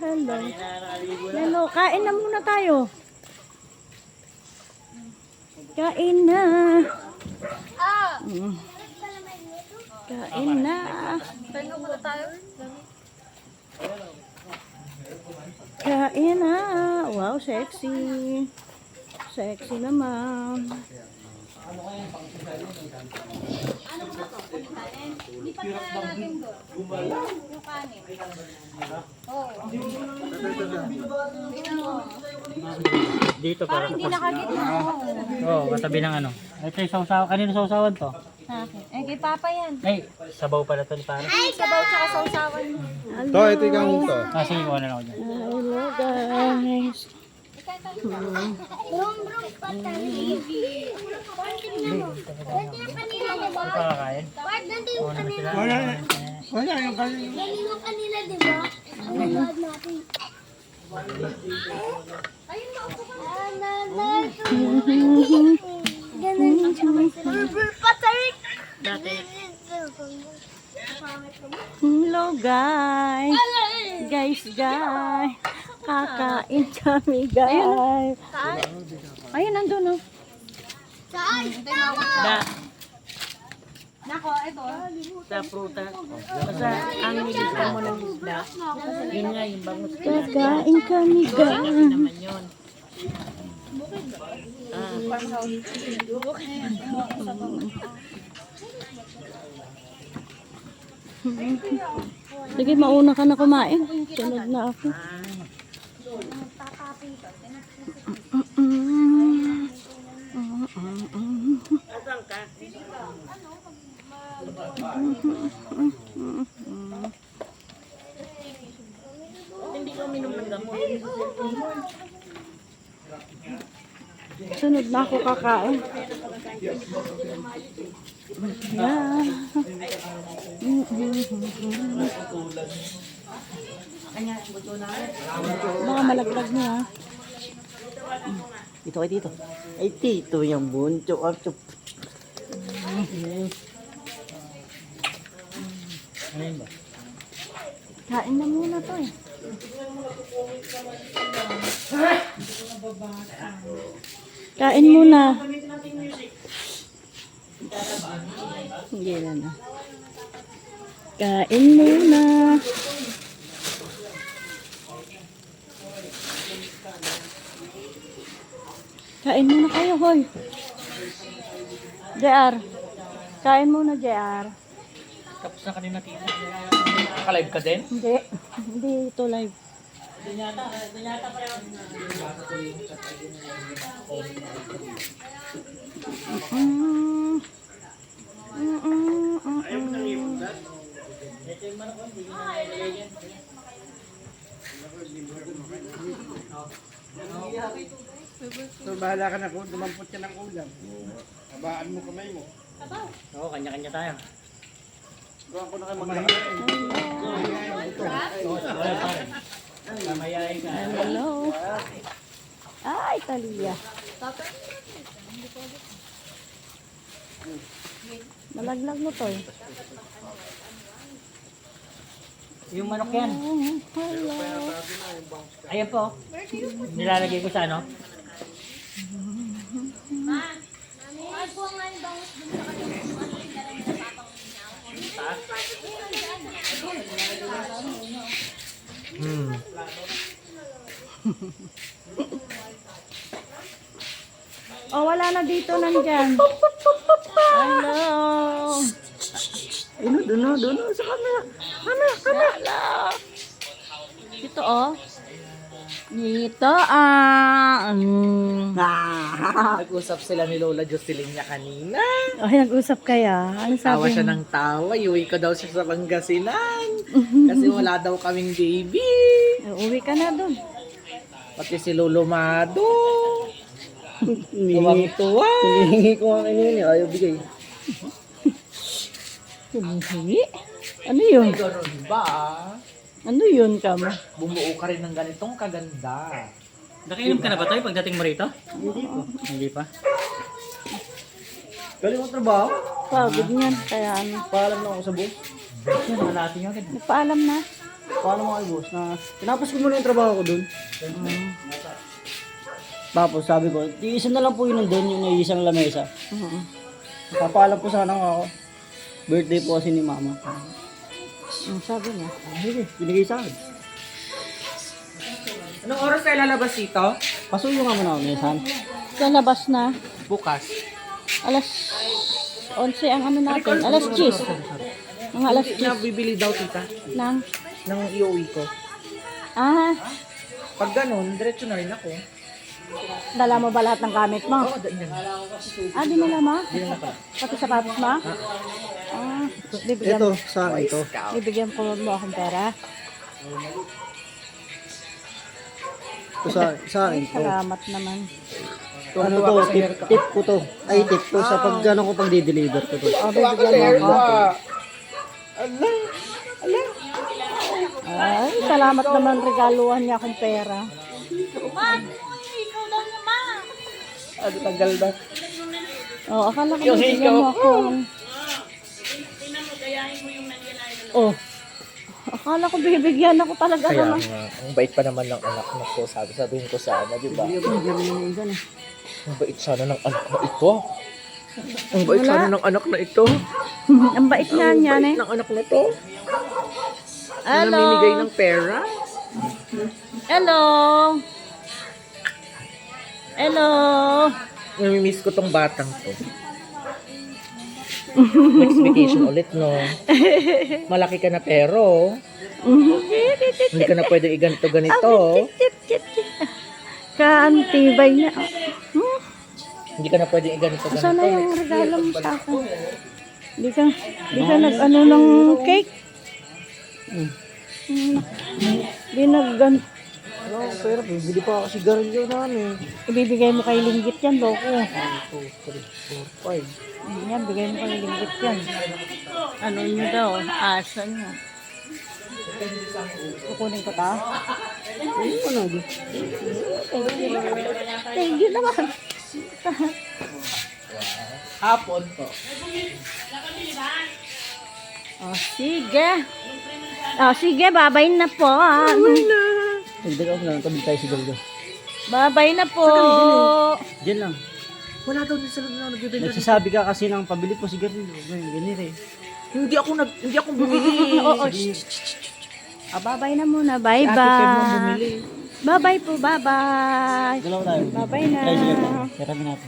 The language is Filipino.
Hello. Hello, kain na muna tayo. Kain na. Kain na. Kain na. Wow, sexy. Sexy naman. Dito para Hindi nakagitna. katabi ng ano. Ito yung sausaw. Kanino sausawan to? Eh, kay Papa yan. Ay, sabaw pala to ni pare. Ay, sabaw tsaka sausawan. To, ito ikaw to. Sige, kuha na lang ako dyan. Hello, guys. Brum, patali. Ganti yung kanila, di ba? Pakakain. Bart, ganti yung kanila. Wala yung kanina. Ganti yung kanila, di ba? Ang nagawad natin. Ayun, maupo ka na. Ganun. Patali. Hello, guys. Guys. Kakain kami, guys. Ayun, nandun, oh. Saan? Da. Nako, ito. Sa prutas. Basta ang nilista mo ng isda. Yun nga, yung bangus. Kakain kami, guys. Naman yun. Sige, mauna ka na kumain. Sunod na ako. Hindi ko minom ng gamot. Sunod na ako kakain. Yeah. Baka malaglag niya. Dito kayo dito. Ay, dito yung buncho. Ano ba? Kain na muna to eh. Kain muna. Hindi na. Kain muna. Kain muna kayo, hoy. JR. Kain muna, JR. Tapos na kanina tita. Nakalive ka din? Hindi. Hindi ito live. So, bahala ka na kung dumampot ka ng ulam. Habaan mo kamay mo. Oo, kanya-kanya tayo. Gawa ko na kayo magkakain. Mamayain ka. Hello. Ay, Talia. Malaglag mo to eh. Yung manok yan. Hello. Ayan po. Nilalagay ko sa ano? Oh, wala na dito nandyan. Hello. Doon, sa camera. Hello. Dito oh. Dito Nag-usap sila ni Lola Jocelyn niya kanina. Ay, nag-usap kaya. Ano Tawa sabi siya mo? ng tawa. Iuwi ko daw siya sa Pangasinan. Kasi wala daw kaming baby. Uwi ka na dun. Pati si Lolo Mado. Tuwang-tuwa. Hinihingi ko ang kanina. Ayaw bigay. Hinihingi? Ano yun? Ganun ba? Ano yun ka mo? Bumuo ka rin ng ganitong kaganda. Nakainom ka na ba tayo pagdating mo rito? Hindi pa. Galing mo trabaho? Pagod niyan. Kaya ano. Paalam na ako sa boss. Yan, malati nga agad. Nagpaalam na. Paano mo kay boss? Na, tinapos ko muna yung trabaho ko dun. Tapos sabi ko, isa na lang po yun nandun, yung isang lamesa. Papaalam po sana ako. Birthday po kasi ni mama. Ang sabi niya. Sige, binigay sa akin. Anong oras tayo lalabas dito? Pasuyo nga muna ako, mesan. Sa labas na. Bukas. Alas 11 ang ano natin. Alas 10. Mga alas Na bibili daw tita 10 ng... ng iuwi ko. Ah, Pag ganun, diretso na rin ako. dala mo ba lahat ng gamit mo? Oo, daan yan. Ah, dinala mo? Dinala ko. Pati sapatos mo? Ah, bibigyan, Ito, sa akin ito. bibigyan ko mo akong pera. Ito sa akin ito. Salamat naman. Ano to, tip ko to. Ay, tip to sa pag ano ko pag di-deliver ko to. Oh, bibigyan mo ako. Ay, salamat naman regaluhan niya akong pera. Ano, tagal na. Oh, akala ko bibigyan mo ako. Oh. Akala ko bibigyan ako talaga Kaya naman. nga, ang bait pa naman ng anak na ko. Sabihin ko sana, di ba? Ang bait sana ng anak na ito. Ang bait sana ng anak na ito. Ang bait nga niya, Bait eh. ng anak na ito. Hello. Namimigay ng pera. Hello. Hello. Namimiss ko tong batang to. Next vacation ulit, no? Malaki ka na pero hindi ka na pwede ganito. Kaantibay niya. Hindi ka na pwede ganito. Sana yung regalo mo sa akin. Di ka nag-ano ng cake? Di nag-gan. Ano, pero bibili pa ako sigarilyo namin. Ibibigay mo kay Linggit yan, loko. 1, 2, 3, 4, 5. Yan, bigay mo kay Linggit yan. Ano nyo daw? Asa nyo? Kukunin ko ta? Ayun ano, di. Thank you naman. Hapon po. Oh, sige. Oh, sige, babay na po. Nagdag ako lang, tabi tayo sigarilyo. Babay na po. Diyan lang. Wala daw din sa loob na nagbibenta. Nagsasabi ka kasi ng pabili po sigarilyo. Ganyan, ganyan eh. Hindi ako bumili. Oo, babay na muna. Ate Kem mo Bye-bye. bumili. Bye-bye po, bye-bye. Dalawa tayo. Bye-bye na. Try sigarilyo. Kaya kami natin.